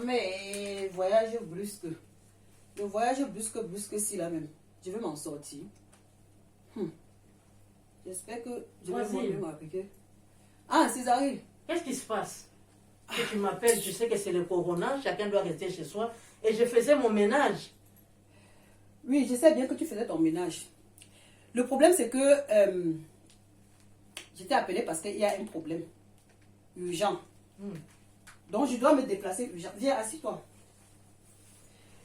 Mais voyage brusque. Le voyage brusque, si là même. Je vais m'en sortir. J'espère que je vais mieux m'appliquer. Ah, Césarine. Qu'est-ce qui se passe? Que tu m'appelles, tu sais que c'est le corona, chacun doit rester chez soi. Et je faisais mon ménage. Oui, je sais bien que tu faisais ton ménage. Le problème, c'est que je t'ai appelé parce qu'il y a un problème urgent. Donc, je dois me déplacer urgemment. Viens, assis-toi.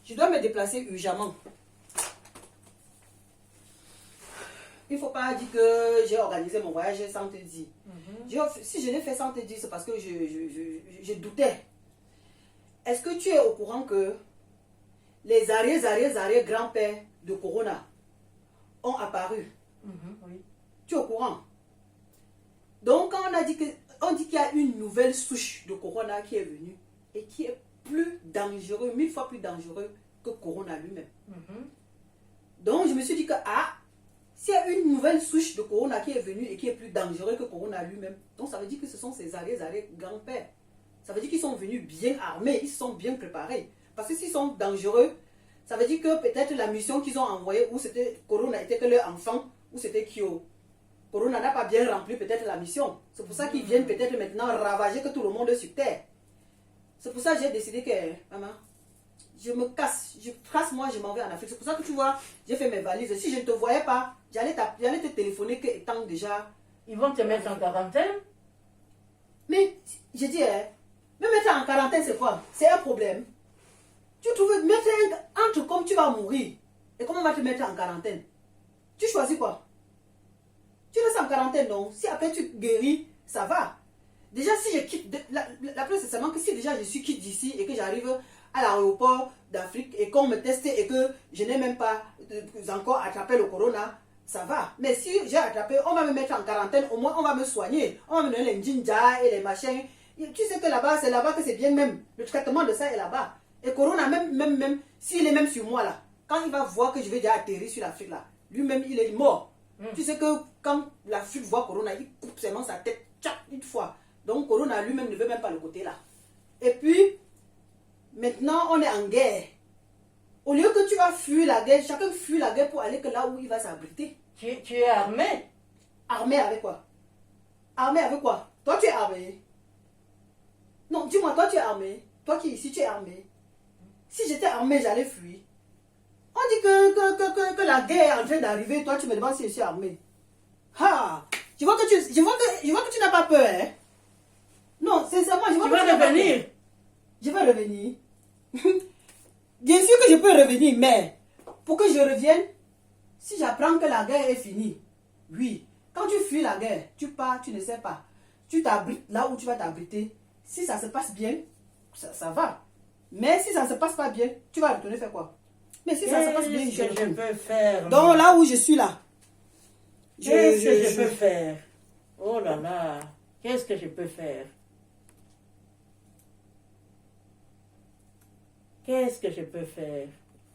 Je dois me déplacer urgemment. Il ne faut pas dire que j'ai organisé mon voyage sans te dire. Si je l'ai fait sans te dire, c'est parce que je doutais. Est-ce que tu es au courant que les arrière-grands-pères de Corona ont apparu? Oui. Tu es au courant? Donc, quand on dit qu'il y a une nouvelle souche de Corona qui est venue et qui est plus dangereux, 1000 fois plus dangereux que Corona lui-même. Donc, je me suis dit que, s'il y a une nouvelle souche de Corona qui est venue et qui est plus dangereux que Corona lui-même, donc ça veut dire que ce sont ces arrière-grands-pères. Ça veut dire qu'ils sont venus bien armés, ils se sont bien préparés. Parce que s'ils sont dangereux, ça veut dire que peut-être la mission qu'ils ont envoyée, ou c'était Corona était que leur enfant, ou c'était Kyo. Corona n'a pas bien rempli peut-être la mission. C'est pour ça qu'ils viennent peut-être maintenant ravager que tout le monde sur terre. C'est pour ça que j'ai décidé que, maman, je me casse, je m'en vais en Afrique. C'est pour ça que tu vois, j'ai fait mes valises. Si je ne te voyais pas, j'allais te téléphoner que étant déjà... Ils vont te mettre en quarantaine? Mais, je dis, me mettre en quarantaine, c'est quoi? C'est un problème. Tu trouves, mettre entre comme tu vas mourir, et comment on va te mettre en quarantaine? Tu choisis quoi? Tu restes en quarantaine, non? Si après tu guéris, ça va. Déjà, si je quitte, la preuve c'est seulement que si déjà je suis quitte d'ici et que j'arrive à l'aéroport d'Afrique et qu'on me teste et que je n'ai même pas encore attrapé le corona, ça va. Mais si j'ai attrapé, on va me mettre en quarantaine, au moins on va me soigner. On va me donner les ninjas et les machins. Tu sais que là-bas, c'est là-bas que c'est bien même. Le traitement de ça est là-bas. Et corona, même, s'il est même sur moi là, quand il va voir que je vais déjà atterrir sur l'Afrique là, lui-même il est mort. Tu sais que quand l'Afrique voit corona, il coupe seulement sa tête, tchac, une fois. Donc corona lui-même ne veut même pas le côté là. Et puis, maintenant on est en guerre. Au lieu que tu vas fuir la guerre, chacun fuit la guerre pour aller que là où il va s'abriter. Tu es armé? Armé avec quoi? Armé avec quoi? Toi tu es armé? Non, dis-moi, toi tu es armé? Toi qui ici tu es armé? Si j'étais armé, j'allais fuir. On dit que la guerre est en train d'arriver, toi tu me demandes si je suis armé. Je vois que tu n'as pas peur, hein? Non, sincèrement, je vois que tu vas revenir. Je vais revenir. Bien sûr que je peux revenir, mais pour que je revienne, si j'apprends que la guerre est finie, oui. Quand tu fuis la guerre, tu pars, tu ne sais pas. Tu t'abrites là où tu vas t'abriter. Si ça se passe bien, ça va. Mais si ça ne se passe pas bien, tu vas retourner faire quoi? Mais si ça se passe bien, je peux faire. Donc là où je suis là. Qu'est-ce que je peux faire? Oh là là, qu'est-ce que je peux faire? Qu'est-ce que je peux faire?